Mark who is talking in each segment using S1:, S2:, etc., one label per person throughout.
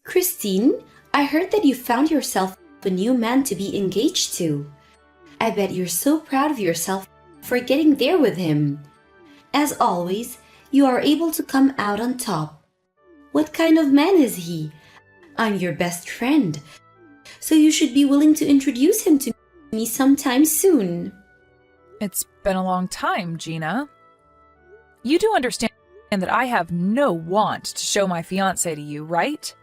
S1: Christine, I heard that you found yourself a new man to be engaged to. I bet you're so proud of yourself for getting there with him. As always, you are able to come out on top. What kind of man is he? I'm your best friend, so you should be willing to introduce him to me sometime soon.
S2: It's been a long time, Gina. You do understand that I have no want to show my fiancé to you, right?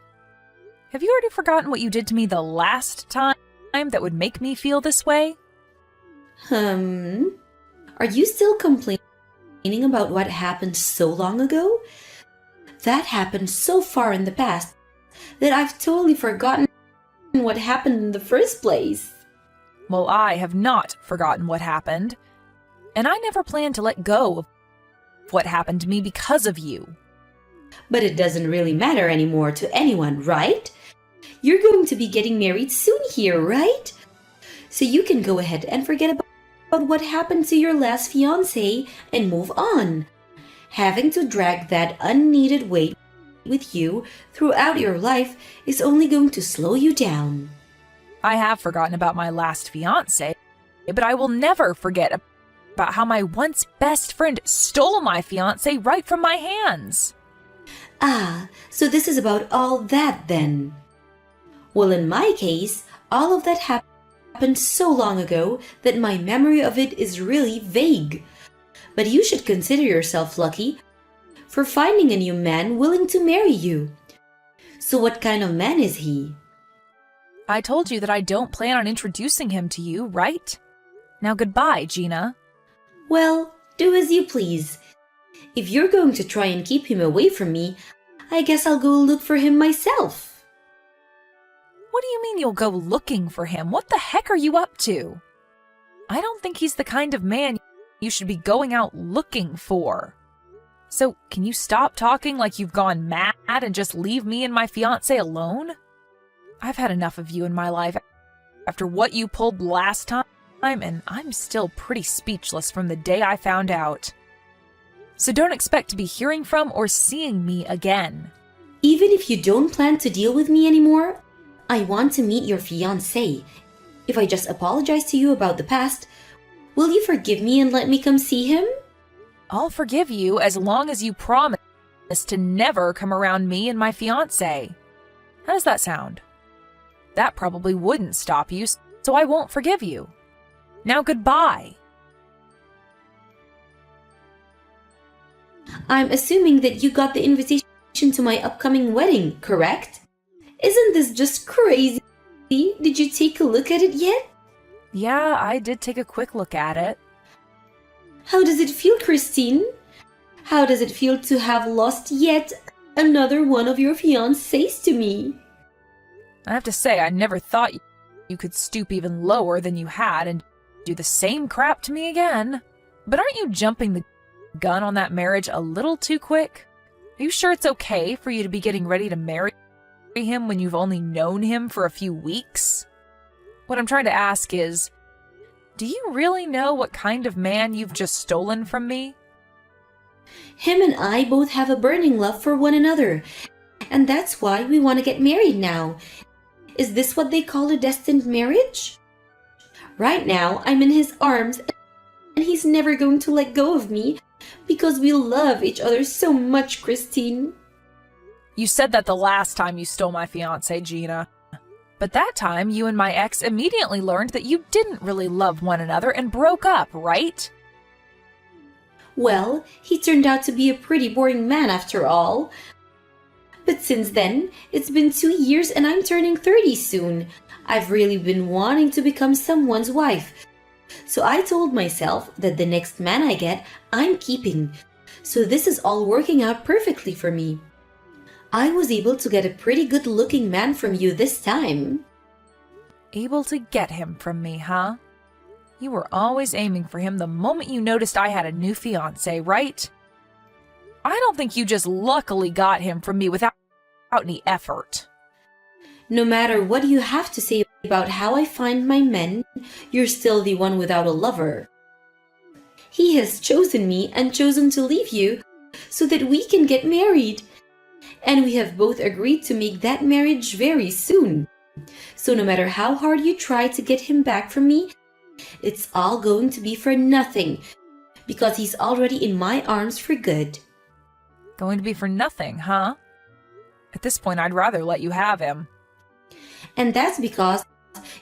S2: Have you already forgotten what you did to me the last time that would make me feel this way?
S1: Are you still complaining about what happened so long ago? That happened so far in the past that I've totally forgotten what happened in the first place.
S2: Well, I have not forgotten what happened, and I never planned to let go of what happened to me because of you.
S1: But it doesn't really matter anymore to anyone, right? You're going to be getting married soon here, right? So you can go ahead and forget about what happened to your last fiancé and move on. Having to drag that unneeded weight with you throughout your life is only going to slow you down.
S2: I have forgotten about my last fiancé, but I will never forget about how my once best friend stole my fiancé right from my hands.
S1: Ah, so this is about all that then. Well, in my case, all of that happened so long ago that my memory of it is really vague. But you should consider yourself lucky for finding a new man willing to marry you. So what kind of man is he?
S2: I told you that I don't plan on introducing him to you, right? Now goodbye, Gina.
S1: Well, do as you please. If you're going to try and keep him away from me, I guess I'll go look for him myself.
S2: What do you mean you'll go looking for him? What the heck are you up to? I don't think he's the kind of man you should be going out looking for. So, can you stop talking like you've gone mad and just leave me and my fiancé alone? I've had enough of you in my life after what you pulled last time, and I'm still pretty speechless from the day I found out. So don't expect to be hearing from or seeing me again.
S1: Even if you don't plan to deal with me anymore, I want to meet your fiancé. If I just apologize to you about the past, will you forgive me and let me come see him?
S2: I'll forgive you as long as you promise to never come around me and my fiancé. How does that sound? That probably wouldn't stop you, so I won't forgive you. Now goodbye.
S1: I'm assuming that you got the invitation to my upcoming wedding, correct? Isn't this just crazy? Did you take a look at it yet?
S2: Yeah, I did take a quick look at it.
S1: How does it feel, Christine? How does it feel to have lost yet another one of your fiancés to me?
S2: I have to say, I never thought you could stoop even lower than you had and do the same crap to me again. But aren't you jumping the gun on that marriage a little too quick? Are you sure it's okay for you to be getting ready to marry him when you've only known him for a few weeks? What I'm trying to ask is, do you really know what kind of man you've just stolen from me?
S1: Him and I both have a burning love for one another, and that's why we want to get married now. Is this what they call a destined marriage? Right now, I'm in his arms, and he's never going to let go of me because we love each other so much, Christine.
S2: You said that the last time you stole my fiancé, Gina. But that time, you and my ex immediately learned that you didn't really love one another and broke up, right?
S1: Well, he turned out to be a pretty boring man after all. But since then, it's been 2 years and I'm turning 30 soon. I've really been wanting to become someone's wife. So I told myself that the next man I get, I'm keeping. So this is all working out perfectly for me. I was able to get a pretty good-looking man from you this time.
S2: Able to get him from me, huh? You were always aiming for him the moment you noticed I had a new fiancé, right? I don't think you just luckily got him from me without any effort.
S1: No matter what you have to say about how I find my men, you're still the one without a lover. He has chosen me and chosen to leave you so that we can get married. And we have both agreed to make that marriage very soon. So no matter how hard you try to get him back from me, it's all going to be for nothing, because he's already in my arms for good.
S2: Going to be for nothing, huh? At this point, I'd rather let you have him.
S1: And that's because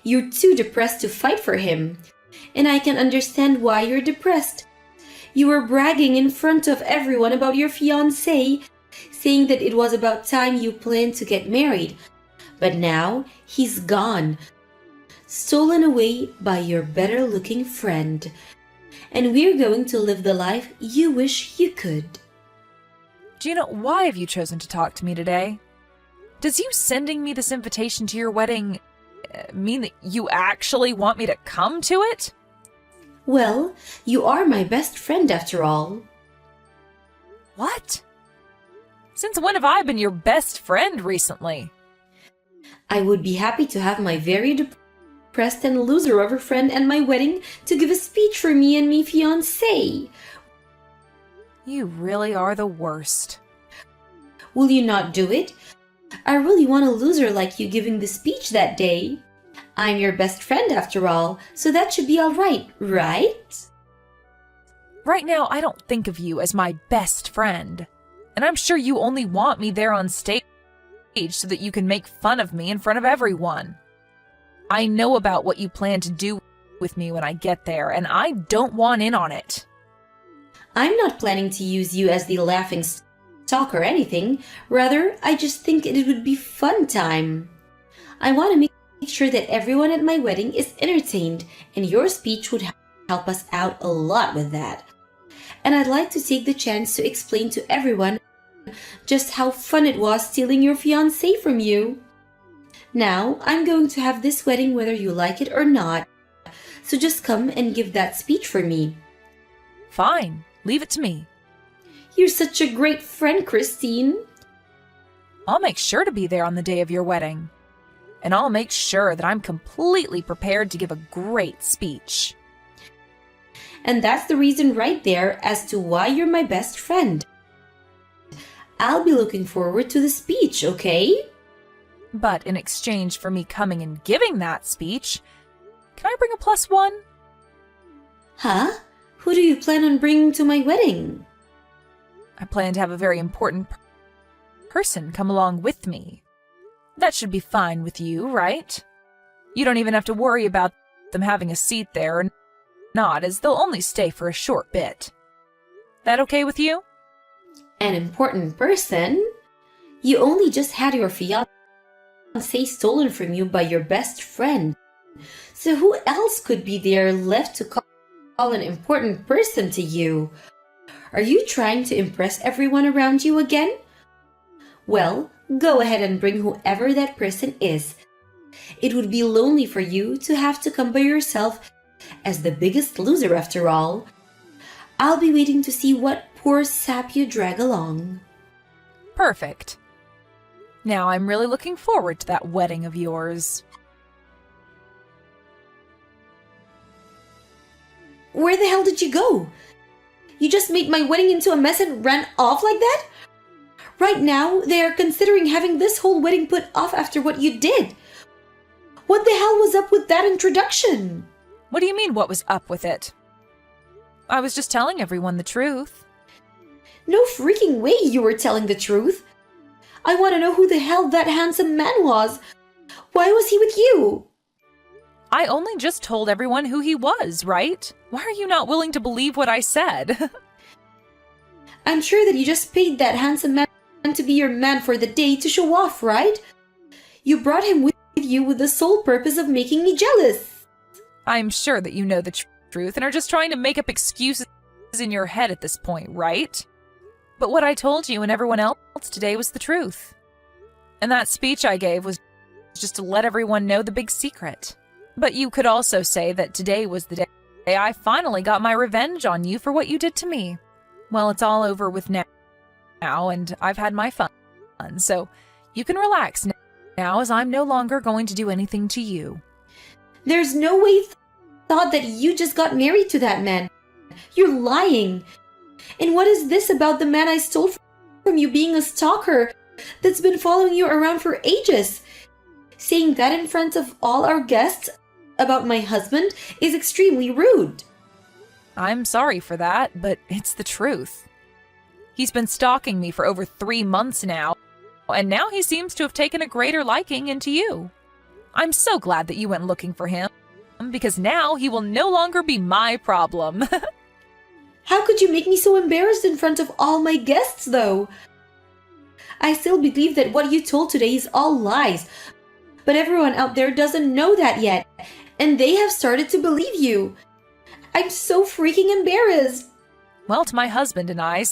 S1: you're too depressed to fight for him. And I can understand why you're depressed. You were bragging in front of everyone about your fiancé, saying that it was about time you planned to get married. But now he's gone, stolen away by your better-looking friend. And we're going to live the life you wish you could.
S2: Gina, why have you chosen to talk to me today? Does you sending me this invitation to your wedding mean that you actually want me to come to it?
S1: Well, you are my best friend after all.
S2: What? Since when have I been your best friend recently?
S1: I would be happy to have my very depressed and loser of a friend at my wedding to give a speech for me and me fiancé.
S2: You really are the worst.
S1: Will you not do it? I really want a loser like you giving the speech that day. I'm your best friend after all, so that should be all right, right?
S2: Right now, I don't think of you as my best friend. And I'm sure you only want me there on stage so that you can make fun of me in front of everyone. I know about what you plan to do with me when I get there, and I don't want in on it.
S1: I'm not planning to use you as the laughing stock or anything. Rather, I just think it would be fun time. I want to make sure that everyone at my wedding is entertained, and your speech would help us out a lot with that. And I'd like to take the chance to explain to everyone just how fun it was stealing your fiancé from you. Now, I'm going to have this wedding whether you like it or not. So just come and give that speech for me.
S2: Fine, leave it to me.
S1: You're such a great friend, Christine.
S2: I'll make sure to be there on the day of your wedding. And I'll make sure that I'm completely prepared to give a great speech.
S1: And that's the reason right there as to why you're my best friend. I'll be looking forward to the speech, okay?
S2: But in exchange for me coming and giving that speech, can I bring a +1?
S1: Huh? Who do you plan on bringing to my wedding?
S2: I plan to have a very important person come along with me. That should be fine with you, right? You don't even have to worry about them having a seat there or not, as they'll only stay for a short bit. That okay with you?
S1: An important person? You only just had your fiancé stolen from you by your best friend. So who else could be there left to call an important person to you? Are you trying to impress everyone around you again? Well, go ahead and bring whoever that person is. It would be lonely for you to have to come by yourself as the biggest loser after all. I'll be waiting to see what poor sap you drag along.
S2: Perfect. Now I'm really looking forward to that wedding of yours.
S1: Where the hell did you go? You just made my wedding into a mess and ran off like that? Right now, they are considering having this whole wedding put off after what you did. What the hell was up with that introduction?
S2: What do you mean, what was up with it? I was just telling everyone the truth.
S1: No freaking way you were telling the truth. I want to know who the hell that handsome man was. Why was he with you?
S2: I only just told everyone who he was, right? Why are you not willing to believe what I said?
S1: I'm sure that you just paid that handsome man to be your man for the day to show off, right? You brought him with you with the sole purpose of making me jealous.
S2: I'm sure that you know the truth and are just trying to make up excuses in your head at this point, right? But what I told you and everyone else today was the truth. And that speech I gave was just to let everyone know the big secret. But you could also say that today was the day I finally got my revenge on you for what you did to me. Well, it's all over with now, and I've had my fun, so you can relax now as I'm no longer going to do anything to you.
S1: There's no way thought that you just got married to that man. You're lying. And what is this about the man I stole from you being a stalker that's been following you around for ages. Saying that in front of all our guests about my husband is extremely rude.
S2: I'm sorry for that, but it's the truth. He's been stalking me for over 3 months now, and now he seems to have taken a greater liking into you. I'm so glad that you went looking for him, because now he will no longer be my problem.
S1: How could you make me so embarrassed in front of all my guests, though? I still believe that what you told today is all lies, but everyone out there doesn't know that yet, and they have started to believe you. I'm so freaking embarrassed.
S2: Well, to my husband and I,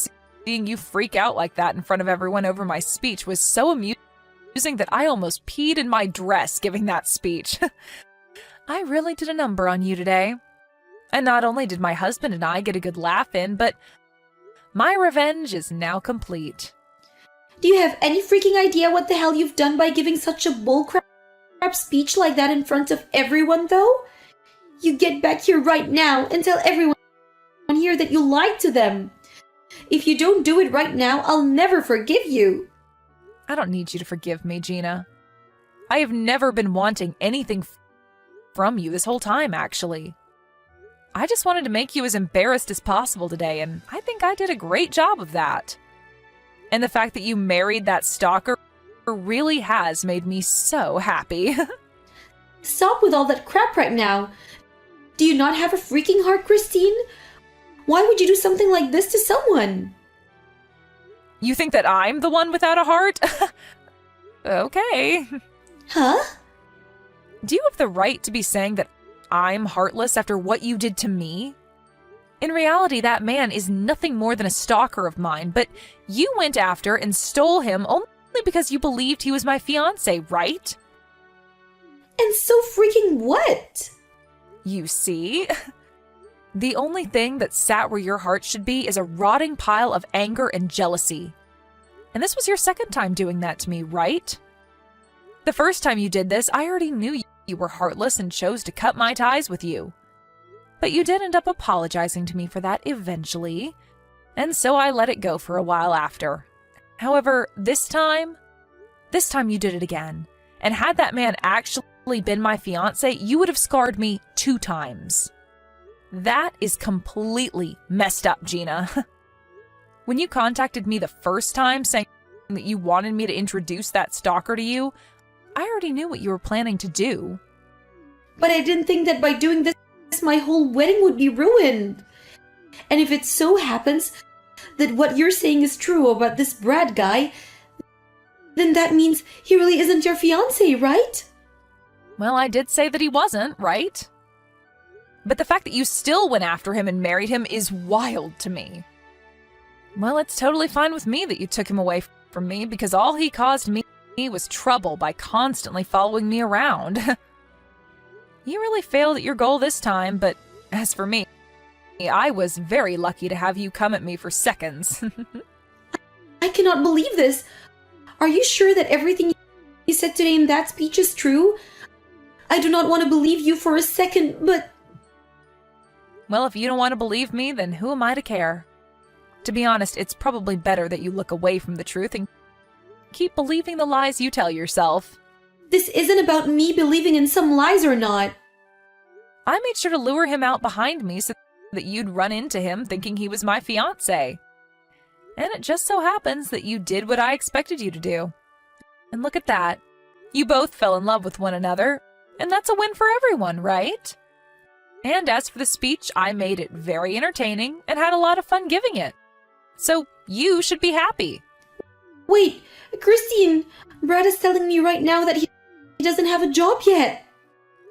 S2: seeing you freak out like that in front of everyone over my speech was so amusing that I almost peed in my dress giving that speech. I really did a number on you today. And not only did my husband and I get a good laugh in, but my revenge is now complete.
S1: Do you have any freaking idea what the hell you've done by giving such a bullcrap speech like that in front of everyone, though? You get back here right now and tell everyone here that you lied to them. If you don't do it right now, I'll never forgive you.
S2: I don't need you to forgive me, Gina. I have never been wanting anything from you this whole time, actually. I just wanted to make you as embarrassed as possible today, and I think I did a great job of that. And the fact that you married that stalker really has made me so happy.
S1: Stop with all that crap right now. Do you not have a freaking heart, Christine? Why would you do something like this to someone?
S2: You think that I'm the one without a heart? Okay.
S1: Huh?
S2: Do you have the right to be saying that I'm heartless after what you did to me? In reality, that man is nothing more than a stalker of mine, but you went after and stole him only because you believed he was my fiancé, right?
S1: And so freaking what?
S2: You see? The only thing that sat where your heart should be is a rotting pile of anger and jealousy. And this was your second time doing that to me, right? The first time you did this, I already knew you were heartless and chose to cut my ties with you. But you did end up apologizing to me for that eventually, and so I let it go for a while after. However, this time you did it again. And had that man actually been my fiancé, you would have scarred me 2 times. That is completely messed up, Gina. When you contacted me the first time saying that you wanted me to introduce that stalker to you, I already knew what you were planning to do.
S1: But I didn't think that by doing this, my whole wedding would be ruined. And if it so happens that what you're saying is true about this Brad guy, then that means he really isn't your fiancé, right?
S2: Well, I did say that he wasn't, right? But the fact that you still went after him and married him is wild to me. Well, it's totally fine with me that you took him away from me because all he caused me was trouble by constantly following me around. You really failed at your goal this time, but as for me, I was very lucky to have you come at me for seconds.
S1: I cannot believe this. Are you sure that everything you said today in that speech is true? I do not want to believe you for a second, but...
S2: Well, if you don't want to believe me, then who am I to care? To be honest, it's probably better that you look away from the truth and keep believing the lies you tell yourself.
S1: This isn't about me believing in some lies or not.
S2: I made sure to lure him out behind me so that you'd run into him thinking he was my fiancé. And it just so happens that you did what I expected you to do. And look at that. You both fell in love with one another, and that's a win for everyone, right? And as for the speech, I made it very entertaining and had a lot of fun giving it. So you should be happy.
S1: Wait, Christine, Brad is telling me right now that he doesn't have a job yet.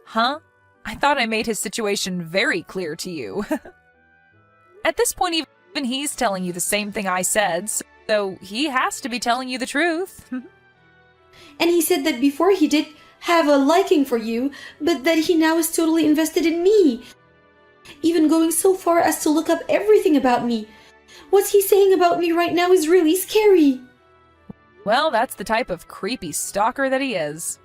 S2: Huh? I thought I made his situation very clear to you. At this point, even he's telling you the same thing I said, so he has to be telling you the truth.
S1: And he said that before he did have a liking for you, but that he now is totally invested in me. Even going so far as to look up everything about me. What he's saying about me right now is really scary.
S2: Well, that's the type of creepy stalker that he is.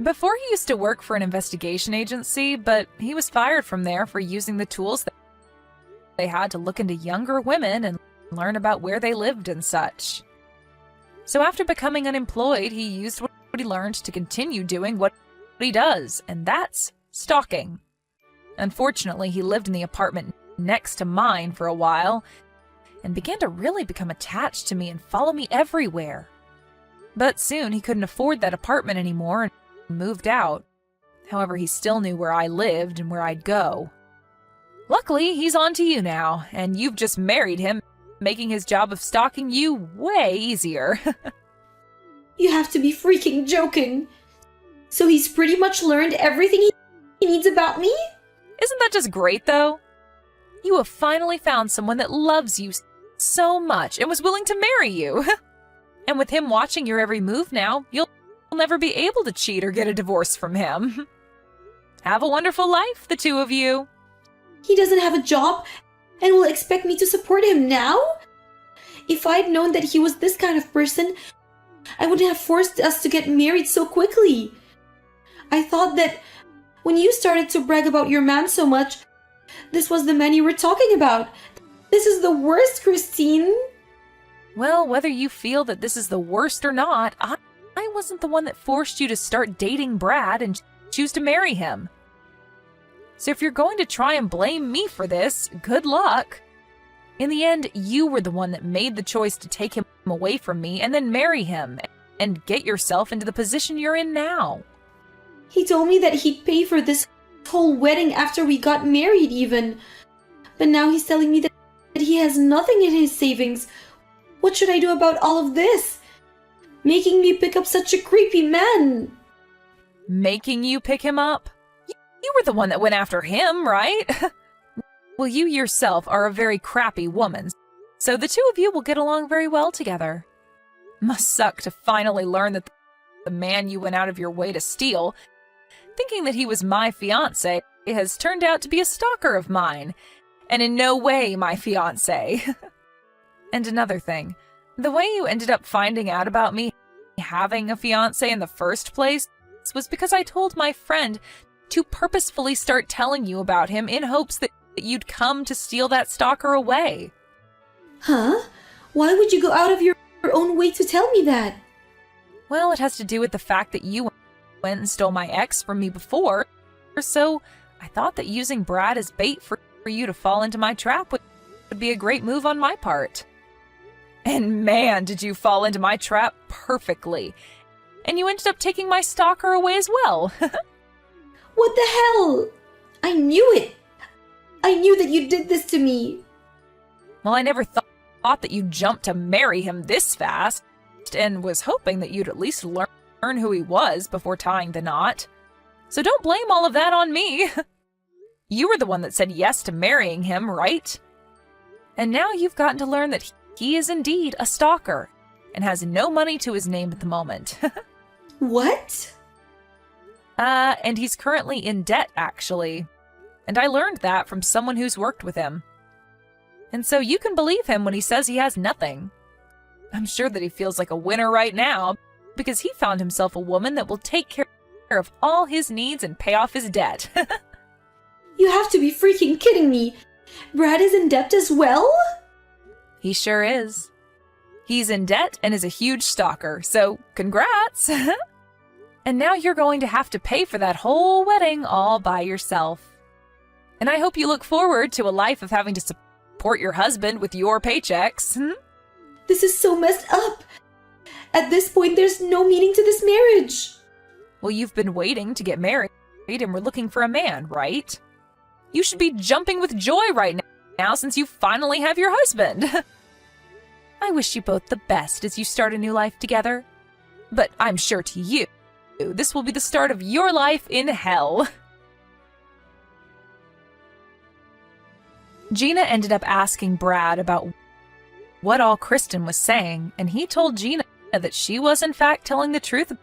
S2: Before he used to work for an investigation agency, but he was fired from there for using the tools that they had to look into younger women and learn about where they lived and such. So after becoming unemployed, he used what he learned to continue doing what he does, and that's stalking. Unfortunately, he lived in the apartment next to mine for a while and began to really become attached to me and follow me everywhere. But soon he couldn't afford that apartment anymore and moved out. However, he still knew where I lived and where I'd go. Luckily, he's on to you now, and you've just married him, making his job of stalking you way easier.
S1: You have to be freaking joking. So he's pretty much learned everything he needs about me?
S2: Isn't that just great, though? You have finally found someone that loves you so much and was willing to marry you. And with him watching your every move now, you'll never be able to cheat or get a divorce from him. Have a wonderful life, the two of you.
S1: He doesn't have a job and will expect me to support him now? If I'd known that he was this kind of person, I wouldn't have forced us to get married so quickly. I thought that when you started to brag about your man so much, this was the man you were talking about. This is the worst, Christine.
S2: Well, whether you feel that this is the worst or not, I wasn't the one that forced you to start dating Brad and choose to marry him. So if you're going to try and blame me for this, good luck. In the end, you were the one that made the choice to take him away from me and then marry him and get yourself into the position you're in now.
S1: He told me that he'd pay for this whole wedding after we got married even. But now he's telling me that he has nothing in his savings. What should I do about all of this? Making me pick up such a creepy man.
S2: Making you pick him up? You were the one that went after him, right? Well, you yourself are a very crappy woman, so the two of you will get along very well together. Must suck to finally learn that the man you went out of your way to steal, thinking that he was my fiancé, has turned out to be a stalker of mine, and in no way my fiancé. And another thing, the way you ended up finding out about me having a fiancé in the first place was because I told my friend to purposefully start telling you about him in hopes that you'd come to steal that stalker away.
S1: Huh? Why would you go out of your own way to tell me that?
S2: Well, it has to do with the fact that you went and stole my ex from me before, so I thought that using Brad as bait for you to fall into my trap would be a great move on my part. And man, did you fall into my trap perfectly. And you ended up taking my stalker away as well.
S1: What the hell? I knew it. I knew that you did this to me.
S2: Well, I never thought that you'd jump to marry him this fast, and was hoping that you'd at least learn who he was before tying the knot. So don't blame all of that on me. You were the one that said yes to marrying him, right? And now you've gotten to learn that he is indeed a stalker and has no money to his name at the moment.
S1: What?
S2: And he's currently in debt, actually. And I learned that from someone who's worked with him. And so you can believe him when he says he has nothing. I'm sure that he feels like a winner right now because he found himself a woman that will take care of all his needs and pay off his debt.
S1: You have to be freaking kidding me. Brad is in debt as well?
S2: He sure is. He's in debt and is a huge stalker, so congrats! And now you're going to have to pay for that whole wedding all by yourself. And I hope you look forward to a life of having to support your husband with your paychecks.
S1: This is so messed up. At this point, there's no meaning to this marriage.
S2: Well, you've been waiting to get married and we're looking for a man, right? You should be jumping with joy right now since you finally have your husband. I wish you both the best as you start a new life together. But I'm sure to you, this will be the start of your life in hell. Gina ended up asking Brad about what all Kristen was saying, and he told Gina that she was in fact telling the truth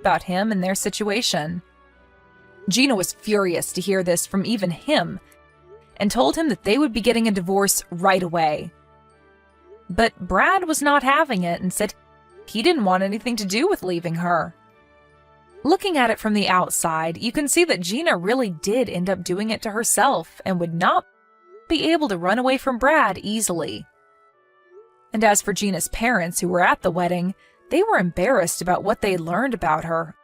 S2: about him and their situation. Gina was furious to hear this from even him, and told him that they would be getting a divorce right away. But Brad was not having it and said he didn't want anything to do with leaving her. Looking at it from the outside, you can see that Gina really did end up doing it to herself and would not be able to run away from Brad easily. And as for Gina's parents who were at the wedding, They were embarrassed about what they learned about her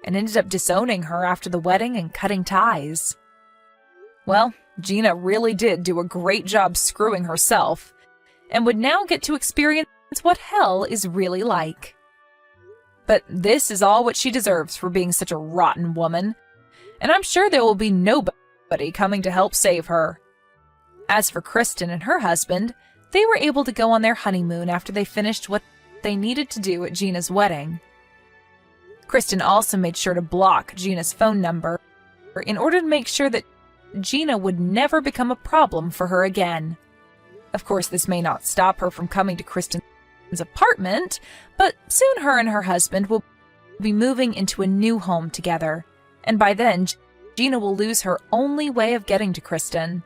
S2: and ended up disowning her after the wedding and cutting ties. Well, Gina really did do a great job screwing herself and would now get to experience what hell is really like. But this is all what she deserves for being such a rotten woman, and I'm sure there will be nobody coming to help save her. As for Kristen and her husband, they were able to go on their honeymoon after they finished what they needed to do at Gina's wedding. Kristen also made sure to block Gina's phone number in order to make sure that Gina would never become a problem for her again. Of course, this may not stop her from coming to Kristen's apartment, but soon her and her husband will be moving into a new home together, and by then, Gina will lose her only way of getting to Kristen.